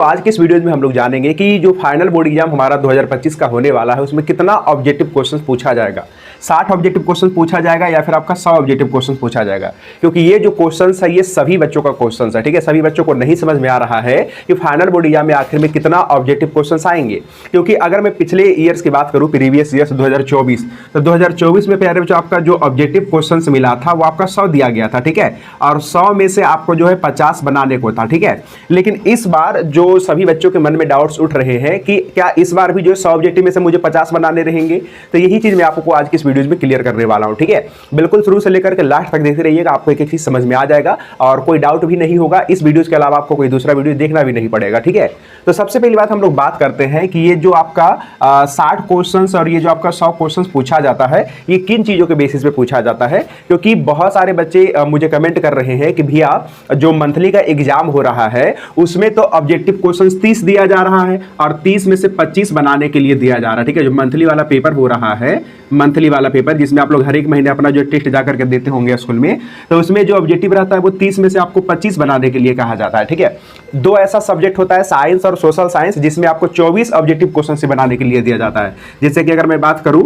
तो आज के इस वीडियो में हम लोग जानेंगे कि जो फाइनल बोर्ड एग्जाम हमारा 2025 का होने वाला है उसमें कितना ऑब्जेक्टिव क्वेश्चन पूछा जाएगा। 60 ऑब्जेक्टिव क्वेश्चन पूछा जाएगा या फिर आपका 100 ऑब्जेक्टिव क्वेश्चन पूछा जाएगा, क्योंकि ये जो क्वेश्चंस है ये सभी बच्चों का क्वेश्चंस है। ठीक है, सभी बच्चों को नहीं समझ में आ रहा है कि फाइनल बोर्ड एग्जाम में आखिर में कितना ऑब्जेक्टिव क्वेश्चन आएंगे। क्योंकि अगर मैं पिछले ईयर्स की बात करूं, प्रीवियस ईयर्स 2024, तो 2024 में प्यारे बच्चों आपका जो ऑब्जेक्टिव क्वेश्चन मिला था वो आपका 100 दिया गया था। ठीक है, और 100 में से आपको जो है 50 बनाने को था। ठीक है, लेकिन इस बार जो सभी बच्चों के मन में डाउट्स उठ रहे हैं कि क्या इस बार भी जो 100 ऑब्जेक्टिव में से मुझे 50 बनाने रहेंगे, तो यही चीज मैं आपको आज की इस वीडियो में क्लियर करने वाला हूं। ठीक है, बिल्कुल शुरू से लेकर के लास्ट तक देखते रहिएगा, आपको एक एक चीज समझ में आ जाएगा और कोई डाउट भी नहीं होगा। इस वीडियो के अलावा आपको कोई दूसरा वीडियो देखना भी नहीं पड़ेगा। ठीक है, तो सबसे पहली बात हम लोग बात करते हैं कि ये जो आपका 60 क्वेश्चन और ये जो आपका 100 क्वेश्चन पूछा जाता है ये किन चीजों के बेसिस पे पूछा जाता है। क्योंकि बहुत सारे बच्चे मुझे कमेंट कर रहे हैं कि भैया जो मंथली का एग्जाम हो रहा है उसमें तो ऑब्जेक्टिव क्वेश्चन 30 दिया जा रहा है और 30 में से 25 बनाने के लिए दिया जा रहा है। ठीक है, जो मंथली वाला पेपर हो रहा है, मंथली वाला पेपर जिसमें आप लोग हर एक महीने अपना जो टेस्ट जाकर के देते होंगे स्कूल में, तो उसमें जो ऑब्जेक्टिव रहता है वो 30 में से आपको 25 बनाने के लिए कहा जाता है। ठीक है, दो ऐसा सब्जेक्ट होता है साइंस और सोशल साइंस, जिसमें आपको 24 ऑब्जेक्टिव क्वेश्चन से बनाने के लिए दिया जाता है। जैसे कि अगर मैं बात करूं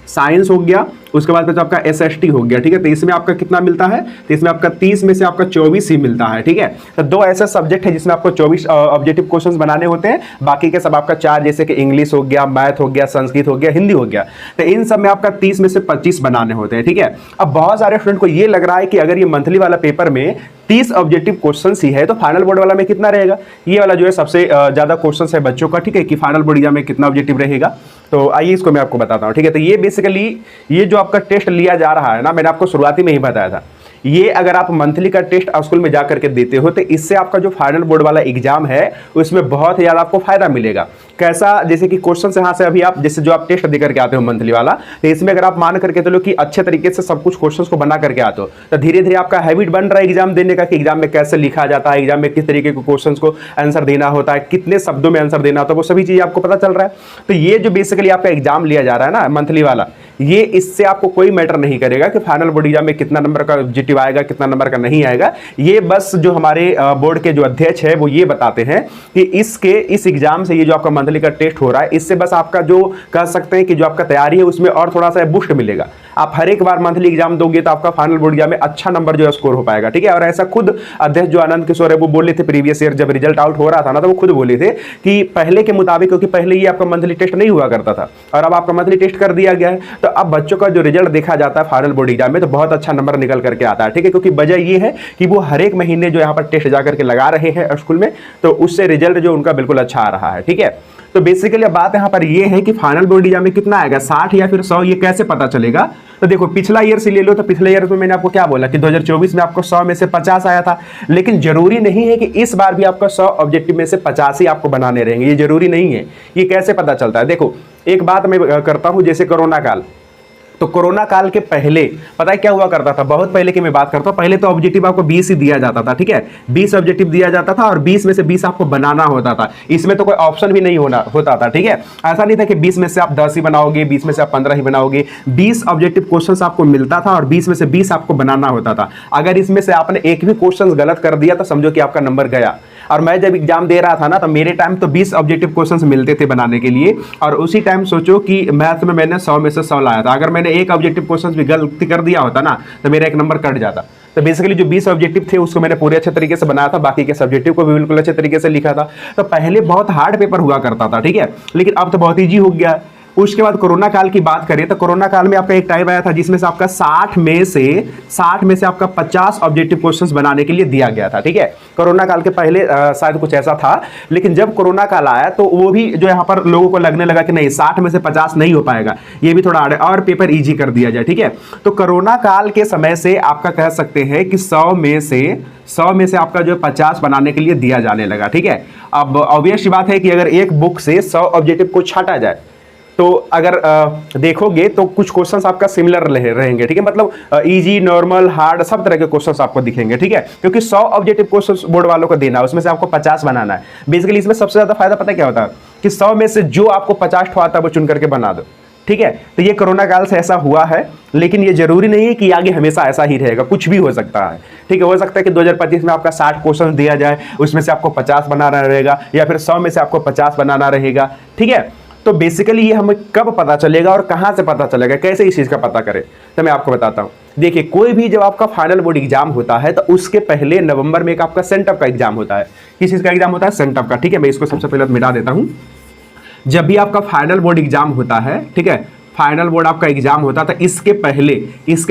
साइंस हो गया, उसके बाद आपका एसएसटी हो गया। ठीक है, तो इसमें आपका कितना मिलता है, तो इसमें आपका 30 में से आपका 24 ही मिलता है। ठीक है, तो दो ऐसे सब्जेक्ट है जिसमें आपको 24 ऑब्जेक्टिव क्वेश्चंस बनाने होते हैं, बाकी के सब आपका 4, जैसे कि इंग्लिश हो गया, मैथ हो गया, संस्कृत हो गया, हिंदी हो गया, तो इन सब में आपका 30 में से 25 बनाने होते हैं। ठीक है, अब बहुत सारे स्टूडेंट को ये लग रहा है कि अगर ये मंथली वाला पेपर में 30 ऑब्जेक्टिव क्वेश्चन ही है तो फाइनल बोर्ड वाला में कितना रहेगा। ये वाला जो है सबसे ज्यादा क्वेश्चन है बच्चों का। ठीक है, कि फाइनल बोर्ड एग्जाम में कितना ऑब्जेक्टिव रहेगा, तो आइए इसको मैं आपको बताता हूं। ठीक है, तो ये बेसिकली ये जो आपका टेस्ट लिया जा रहा है ना, मैंने आपको शुरुआती में ही बताया था, ये अगर आप मंथली का टेस्ट स्कूल में जाकर के देते हो तो इससे आपका जो फाइनल बोर्ड वाला एग्जाम है उसमें बहुत ही ज्यादा आपको फायदा मिलेगा। कैसा, जैसे कि क्वेश्चन यहाँ से अभी आप जैसे जो आप टेस्ट दे करके आते हो मंथली वाला, तो इसमें अगर आप मान करके चलो कि अच्छे तरीके से सब कुछ क्वेश्चंस को बना करके आते हो तो धीरे धीरे आपका हैबिट बन रहा है एग्जाम देने का, कि एग्जाम में कैसे लिखा जाता है, एग्जाम में किस तरीके के क्वेश्चंस को आंसर देना होता है, कितने शब्दों में आंसर देना होता है, वो सभी चीजें आपको पता चल रहा है। तो ये जो बेसिकली आपका एग्जाम लिया जा रहा है ना मंथली वाला, ये इससे आपको कोई मैटर नहीं करेगा कि फाइनल बोर्ड एग्जाम में कितना नंबर का ऑब्जेक्टिव आएगा, कितना नंबर का नहीं आएगा। ये बस जो हमारे बोर्ड के जो अध्यक्ष है वो ये बताते हैं कि इस एग्जाम से ये जो आपका मंथली का टेस्ट हो रहा है इससे बस आपका जो कह सकते हैं कि जो आपका तैयारी है उसमें और थोड़ा सा बूस्ट मिलेगा। आप हर एक बार मंथली एग्जाम दोगे तो आपका फाइनल बोर्ड एग्जाम में अच्छा नंबर जो है स्कोर हो पाएगा। ठीक है, और ऐसा खुद अध्यक्ष जो आनंद किशोर है वो बोले थे प्रीवियस ईयर जब रिजल्ट आउट हो रहा था ना, तो वो खुद बोले थे कि पहले के मुताबिक, क्योंकि पहले ये आपका मंथली टेस्ट नहीं हुआ करता था और अब आपका मंथली टेस्ट कर दिया गया है, तो अब बच्चों का जो रिजल्ट देखा जाता है फाइनल बोर्ड एग्जाम में तो बहुत अच्छा नंबर निकल करके आता है। ठीक है, क्योंकि वजह ये है कि वो हर एक महीने जो यहाँ पर टेस्ट जाकर के लगा रहे हैं स्कूल में, तो उससे रिजल्ट जो उनका बिल्कुल अच्छा आ रहा है। ठीक है, तो बेसिकली बात यहाँ पर ये है कि फाइनल बोर्ड एग्जाम में कितना आएगा, 60 या फिर 100, ये कैसे पता चलेगा। तो देखो पिछला ईयर से ले लो, तो पिछले ईयर में मैंने आपको क्या बोला कि 2024 में आपको 100 में से 50 आया था, लेकिन जरूरी नहीं है कि इस बार भी आपका 100 ऑब्जेक्टिव में से 50 ही आपको बनाने रहेंगे, ये जरूरी नहीं है। ये कैसे पता चलता है, देखो एक बात मैं करता हूं, जैसे कोरोना काल, तो कोरोना काल के पहले पता है क्या हुआ करता था, बहुत पहले की मैं बात करता हूं, पहले तो ऑब्जेक्टिव आपको 20 ही दिया जाता था। ठीक है, 20 ऑब्जेक्टिव दिया जाता था और 20 में से 20 आपको बनाना होता था, इसमें तो कोई ऑप्शन भी नहीं होता था। ठीक है, ऐसा नहीं था कि 20 में से आप 10 ही बनाओगे, 20 में से आप 15 ही बनाओगे, 20 ऑब्जेक्टिव क्वेश्चंस आपको मिलता था और 20 में से 20 आपको बनाना होता था। अगर इसमें से आपने एक भी क्वेश्चन गलत कर दिया तो समझो कि आपका नंबर गया। और मैं जब एग्जाम दे रहा था ना, तो मेरे टाइम तो 20 ऑब्जेक्टिव क्वेश्चंस मिलते थे बनाने के लिए, और उसी टाइम सोचो कि मैथ में मैंने 100 में से 100 लाया था। अगर मैंने एक ऑब्जेक्टिव क्वेश्चंस भी गलती कर दिया होता ना तो मेरा एक नंबर कट जाता। तो बेसिकली जो 20 ऑब्जेक्टिव थे उसको मैंने पूरे अच्छे तरीके से बनाया था, बाकी के सब्जेक्टिव को भी बिल्कुल अच्छे तरीके से लिखा था। तो पहले बहुत हार्ड पेपर हुआ करता था। ठीक है, लेकिन अब तो बहुत ईजी हो गया। उसके बाद कोरोना काल की बात करें तो कोरोना काल में आपका एक टाइम आया था जिसमें से आपका 60 में से आपका 50 ऑब्जेक्टिव क्वेश्चंस बनाने के लिए दिया गया था। ठीक है, कोरोना काल के पहले शायद कुछ ऐसा था, लेकिन जब कोरोना काल आया तो वो भी जो यहाँ पर लोगों को लगने लगा कि नहीं 60 में से 50 नहीं हो पाएगा, ये भी थोड़ा और पेपर ईजी कर दिया जाए। ठीक है, तो कोरोना काल के समय से आपका कह सकते हैं कि 100 में से आपका जो 50 बनाने के लिए दिया जाने लगा। ठीक है, अब ऑब्वियस बात है कि अगर एक बुक से 100 ऑब्जेक्टिव को छाटा जाए तो अगर देखोगे तो कुछ क्वेश्चंस आपका सिमिलर रहेंगे। ठीक है, मतलब इजी, नॉर्मल, हार्ड सब तरह के क्वेश्चंस आपको दिखेंगे। ठीक है, क्योंकि 100 ऑब्जेक्टिव क्वेश्चंस बोर्ड वालों को देना है, उसमें से आपको 50 बनाना है। बेसिकली इसमें सबसे ज्यादा फायदा पता है क्या होता है कि 100 में से जो आपको 50 ठो आता है वो चुन करके बना दो। ठीक है। तो ये कोरोना काल से ऐसा हुआ है, लेकिन ये जरूरी नहीं है कि आगे हमेशा ऐसा ही रहेगा, कुछ भी हो सकता है। ठीक है, हो सकता है कि 2025 में आपका 60 क्वेश्चन दिया जाए, उसमें से आपको 50 बनाना रहेगा, या फिर 100 में से आपको 50 बनाना रहेगा। ठीक है, तो बेसिकली ये हमें कब पता चलेगा और कहां से पता चलेगा, कैसे इस चीज का पता करें, तो मैं आपको बताता हूं। देखिए, कोई भी जब आपका फाइनल बोर्ड एग्जाम होता है तो उसके पहले नवंबर में एक आपका सेंटअप का एग्जाम होता है। किस चीज का एग्जाम होता है? सेंटअप का। ठीक है, मैं इसको सबसे पहले मिटा देता हूं। जब भी आपका फाइनल बोर्ड एग्जाम होता है, ठीक है, फाइनल बोर्ड आपका एग्जाम होता था, इसके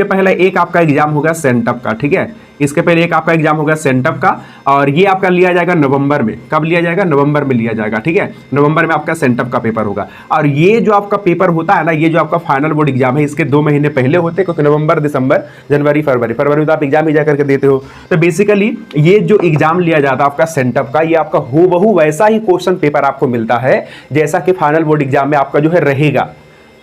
पहले एक आपका एग्जाम होगा सेंटअप का। ठीक है, इसके पहले एक आपका एग्जाम होगा सेंटअप का, और ये आपका लिया जाएगा नवंबर में। कब लिया जाएगा? नवंबर में लिया जाएगा। ठीक है, नवंबर में आपका सेंटअप का पेपर होगा। और ये जो आपका पेपर होता है ना, ये जो आपका फाइनल बोर्ड एग्जाम है, इसके 2 महीने पहले होते हैं, क्योंकि नवंबर, दिसंबर, जनवरी, फरवरी में तो आप एग्जाम ही जा करके देते हो। तो बेसिकली ये जो एग्जाम लिया जाता है आपका सेंटअप का, ये आपका हूबहू वैसा ही क्वेश्चन पेपर आपको मिलता है जैसा कि फाइनल बोर्ड एग्जाम में आपका जो है रहेगा।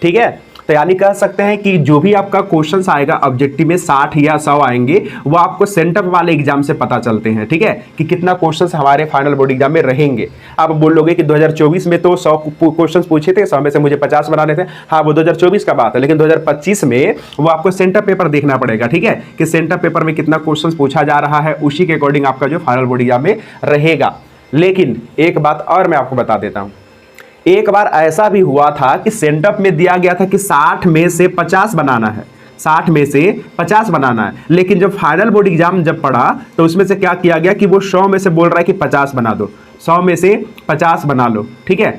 ठीक है, तो यानी कह सकते हैं कि जो भी आपका क्वेश्चंस आएगा ऑब्जेक्टिव में 60 या 100 आएंगे, वो आपको सेंटअप वाले एग्जाम से पता चलते हैं। ठीक है, कि कितना क्वेश्चंस हमारे फाइनल बोर्ड एग्जाम में रहेंगे। आप बोलोगे कि 2024 में तो 100 क्वेश्चंस पूछे थे, 100 में से मुझे 50 बनाने थे। हाँ, वो 2024 का बात है, लेकिन 2025 में वो आपको सेंटअप पेपर देखना पड़ेगा। ठीक है, कि सेंटअप पेपर में कितना क्वेश्चन पूछा जा रहा है, उसी के अकॉर्डिंग आपका जो फाइनल बोर्ड एग्जाम में रहेगा। लेकिन एक बात और मैं आपको बता देता हूं, एक बार ऐसा भी हुआ था कि सेंटअप में दिया गया था कि 60 में से 50 बनाना है, 60 में से 50 बनाना है, लेकिन जब फाइनल बोर्ड एग्जाम जब पढ़ा तो उसमें से क्या किया गया कि वो 100 में से बोल रहा है कि 50 बना दो, 100 में से 50 बना लो। ठीक है,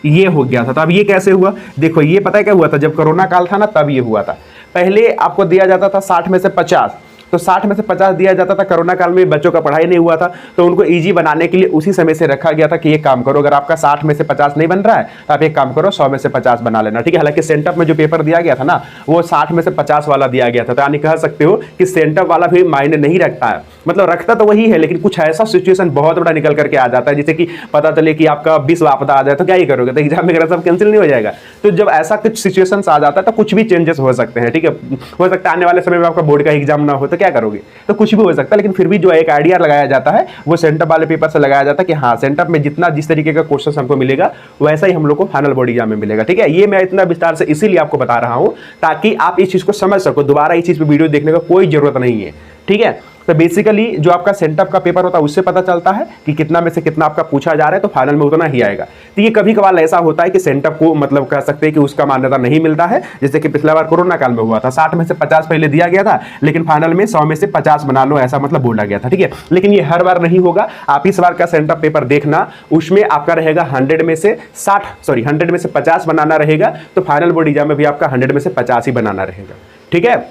ये हो गया था। तो अब ये कैसे हुआ? देखो, ये पता है क्या हुआ था? जब कोरोना काल था ना, तब ये हुआ था। पहले आपको दिया जाता था 60 में से 50, तो 60 में से 50 दिया जाता था। कोरोना काल में बच्चों का पढ़ाई नहीं हुआ था, तो उनको इजी बनाने के लिए उसी समय से रखा गया था कि ये काम करो, अगर आपका 60 में से 50 नहीं बन रहा है तो आप एक काम करो, 100 में से 50 बना लेना। ठीक है, हालांकि सेंटअप में जो पेपर दिया गया था ना, वो 60 में से 50 वाला दिया गया था। तो यानी कह सकते हो कि सेंटअप वाला भी मायने नहीं रखता है, मतलब रखता तो वही है, लेकिन कुछ ऐसा सिचुएशन बहुत बड़ा निकल करके आ जाता है, जैसे कि पता चले कि आपका 20 आपदा आ जाए, तो क्या ही करोगे? तो एग्जाम वगैरह सब कैंसिल नहीं हो जाएगा। तो जब ऐसा कुछ सिचुएशन आ जाता है तो कुछ भी चेंजेस हो सकते हैं। ठीक है, हो सकता है आने वाले समय में आपका बोर्ड का एग्जाम ना हो, तो क्या करोगे? तो कुछ भी हो सकता है, लेकिन फिर भी जो एक आइडिया लगाया जाता है वो सेंटअप वाले पेपर से लगाया जाता है कि हाँ, सेंटअप में जिस तरीके का क्वेश्चन हमको मिलेगा वैसा ही हम लोग को फाइनल बोर्ड एग्जाम में मिलेगा। ठीक है, ये मैं इतना विस्तार से इसीलिए आपको बता रहा हूं ताकि आप इस चीज को समझ सको। दोबारा इस चीज पे वीडियो देखने का कोई जरूरत नहीं है। ठीक है, तो बेसिकली जो आपका सेंटअप का पेपर होता है उससे पता चलता है कि कितना में से कितना आपका पूछा जा रहा है, तो फाइनल में उतना ही आएगा। तो ये कभी कभार ऐसा होता है कि सेंटअप को मतलब कह सकते हैं कि उसका मान्यता नहीं मिलता है, जैसे कि पिछला बार कोरोना काल में हुआ था, 60 में से 50 पहले दिया गया था, लेकिन फाइनल में 100 में से 50 बना लो, ऐसा मतलब बोला गया था। ठीक है, लेकिन ये हर बार नहीं होगा। आप इस बार का सेंटअप पेपर देखना, उसमें आपका रहेगा 100 में से 50 बनाना रहेगा, तो फाइनल बोर्ड एग्जाम में भी आपका 100 में से 50 ही बनाना रहेगा। ठीक है,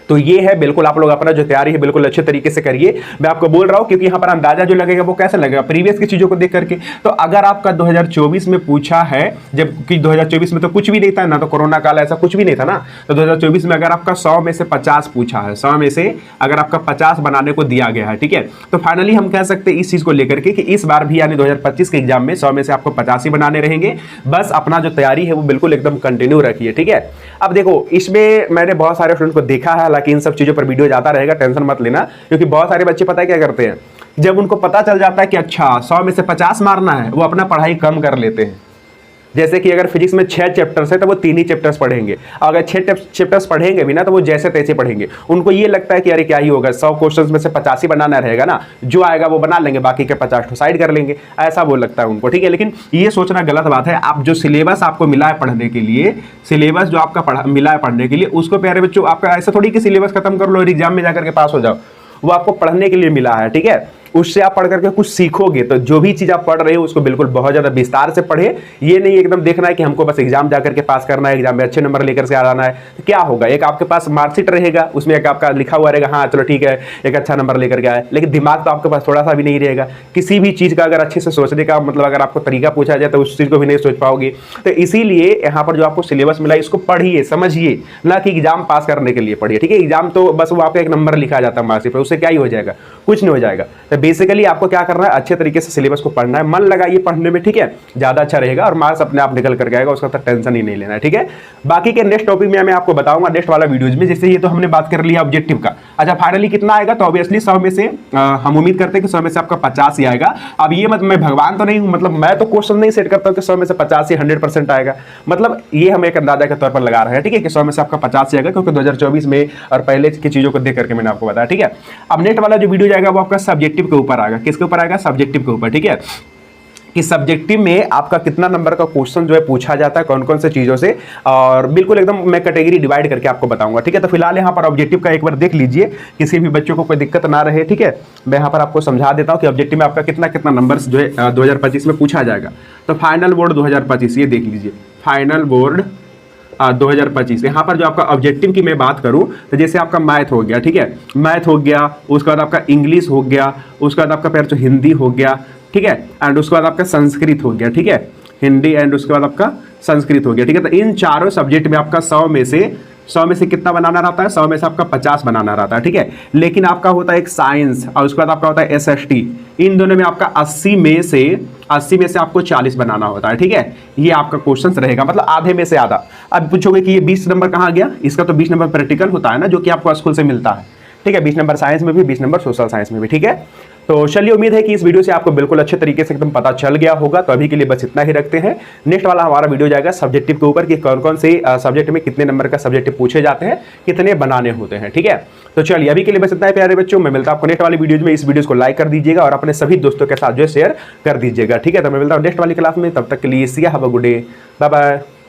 तो ये है, बिल्कुल आप लोग अपना जो तैयारी है बिल्कुल अच्छे तरीके से करिए। मैं आपको बोल रहा हूं क्योंकि यहाँ पर अंदाजा जो लगेगा वो कैसे लगेगा? प्रीवियस की चीजों को देख करके। तो अगर आपका 2024 में पूछा है, जबकि 2024 में तो कुछ भी नहीं था ना, तो कोरोना काल ऐसा कुछ भी नहीं था ना, तो 2024 में अगर आपका 100 में से 50 पूछा है, 100 में से अगर आपका 50 बनाने को दिया गया है, ठीक है, तो फाइनली हम कह सकते हैं इस चीज को लेकर के कि इस बार भी यानी 2025 के एग्जाम में 100 में से आपको 50 ही बनाने रहेंगे। बस अपना जो तैयारी है वो बिल्कुल एकदम कंटिन्यू रखिए। ठीक है, अब देखो, इसमें मैंने बहुत सारे स्टूडेंट को देखा है, हालांकि इन सब चीजों पर वीडियो जाता रहेगा, टेंशन मत लेना, क्योंकि बहुत सारे बच्चे पता है क्या करते हैं, जब उनको पता चल जाता है कि अच्छा 100 में से 50 मारना है, वो अपना पढ़ाई कम कर लेते हैं। जैसे कि अगर फिजिक्स में 6 चैप्टर्स है तो वो 3 ही चैप्टर्स पढ़ेंगे, अगर 6 चैप्टर्स पढ़ेंगे भी ना तो वो जैसे तैसे पढ़ेंगे। उनको ये लगता है कि अरे क्या ही होगा, 100 क्वेश्चंस में से 85 बनाना रहेगा ना, जो आएगा वो बना लेंगे, बाकी के 50 तो साइड कर लेंगे, ऐसा वो लगता है उनको। ठीक है, लेकिन ये सोचना गलत बात है। आप जो सिलेबस आपको मिला है पढ़ने के लिए, सिलेबस जो आपका मिला है पढ़ने के लिए, उसको प्यारे बच्चों, आपका ऐसा थोड़ी कि सिलेबस खत्म कर लो और एग्जाम में जाकर के पास हो जाओ, वो आपको पढ़ने के लिए मिला है। ठीक है, उससे आप पढ़ करके कुछ सीखोगे, तो जो भी चीज आप पढ़ रहे हो उसको बिल्कुल बहुत ज्यादा विस्तार से पढ़े। ये नहीं एकदम देखना है कि हमको बस एग्जाम जाकर के पास करना है, एग्जाम में अच्छे नंबर लेकर के आ जाना है। तो क्या होगा, एक आपके पास मार्कशीट रहेगा, उसमें एक आपका लिखा हुआ रहेगा, हाँ चलो ठीक है एक अच्छा नंबर लेकर के आए, लेकिन दिमाग तो आपके पास थोड़ा सा भी नहीं रहेगा। किसी भी चीज का अगर अच्छे से सोचने का मतलब अगर आपको तरीका पूछा जाए तो उस चीज को भी नहीं सोच पाओगे। तो इसीलिए यहाँ पर जो आपको सिलेबस मिला है इसको पढ़िए, समझिए, ना कि एग्जाम पास करने के लिए पढ़िए। ठीक है, एग्जाम तो बस वो आपका एक नंबर लिखा जाता है मार्कशीट पर, उससे क्या ही हो जाएगा, कुछ नहीं हो जाएगा। तो बेसिकली आपको क्या करना है, अच्छे तरीके से सिलेबस को पढ़ना है, मन लगाइए पढ़ने में, ठीक है, ज्यादा अच्छा रहेगा और मार्क्स अपने आप निकल करके आएगा, उसका तो टेंशन ही नहीं लेना है, ठीक है। बाकी के नेक्स्ट टॉपिक में मैं आपको बताऊंगा नेक्स्ट वाला वीडियोज में। जैसे ये तो हमने बात कर लिया ऑब्जेक्टिव का। अच्छा फाइनली कितना आएगा, तो ऑब्वियसली 100 में से हम उम्मीद करते हैं कि 100 में से आपका 50 ही आएगा। अब ये मैं भगवान तो नहीं हूं, मतलब मैं तो क्वेश्चन नहीं सेट करता हूं कि 100 में से 50 ही 100% आएगा, मतलब ये हम एक अंदाजा के तौर पर लगा रहे हैं, ठीक है, कि 100 में से आपका 50 ही आएगा, क्योंकि 2024 में और पहले की चीजों को देख करके मैंने आपको बताया, ठीक है। अब नेक्स्ट वाला जो वीडियो जाएगा वो आपका सब्जेक्टिव के ऊपर आएगा। किसके ऊपर आएगा, सब्जेक्टिव के ऊपर, ठीक है, कि सब्जेक्टिव में आपका कितना नंबर का क्वेश्चन जो है पूछा जाता है, कौन कौन से चीजों से, और बिल्कुल एकदम मैं कैटेगरी डिवाइड करके आपको बताऊंगा, ठीक है। तो फिलहाल यहाँ पर ऑब्जेक्टिव का एक बार देख लीजिए, किसी भी बच्चों को कोई दिक्कत ना रहे, ठीक है। मैं यहाँ पर आपको समझा देता हूँ कि ऑब्जेक्टिव में आपका कितना कितना नंबर्स जो है 2025 में पूछा जाएगा। तो फाइनल बोर्ड 2025 ये देख लीजिए, फाइनल बोर्ड 2025 यहाँ पर जो आपका ऑब्जेक्टिव की मैं बात करूं तो जैसे आपका मैथ हो गया, ठीक है, मैथ हो गया, उसके बाद आपका इंग्लिश हो गया, उसके बाद आपका फिर जो हिंदी हो गया, ठीक है, एंड उसके बाद आपका संस्कृत हो गया, ठीक है, हिंदी एंड उसके बाद आपका संस्कृत हो गया, ठीक है। तो इन चारों सब्जेक्ट में आपका 100 में से कितना बनाना रहता है, 100 में से आपका 50 बनाना रहता है, ठीक है। लेकिन आपका होता है एक साइंस और उसके बाद आपका होता है SST, इन दोनों में आपका 80 में से आपको 40 बनाना होता है, ठीक है। ये आपका क्वेश्चन रहेगा, मतलब आधे में से आधा। अब पूछोगे कि ये 20 नंबर कहाँ गया, इसका तो 20 नंबर प्रैक्टिकल होता है ना, जो कि आपको स्कूल से मिलता है, ठीक है, 20 नंबर साइंस में भी, 20 नंबर सोशल साइंस में भी, ठीक है। तो चलिए उम्मीद है कि इस वीडियो से आपको बिल्कुल अच्छे तरीके से एकदम पता चल गया होगा। तो अभी के लिए बस इतना ही रखते हैं। नेक्स्ट वाला हमारा वीडियो जाएगा सब्जेक्टिव के ऊपर कि कौन कौन से सब्जेक्ट में कितने नंबर का सब्जेक्टिव पूछे जाते हैं, कितने बनाने होते हैं, ठीक है। तो चलिए अभी के लिए बस इतना ही प्यारे बच्चों, मैं मिलता हूं आपको नेक्स्ट वाली वीडियो में। इस वीडियो को लाइक कर दीजिएगा और अपने सभी दोस्तों के साथ जो है शेयर कर दीजिएगा, ठीक है। तो मैं मिलता हूं नेक्स्ट वाली क्लास में, तब तक के लिए see have a good day, bye bye.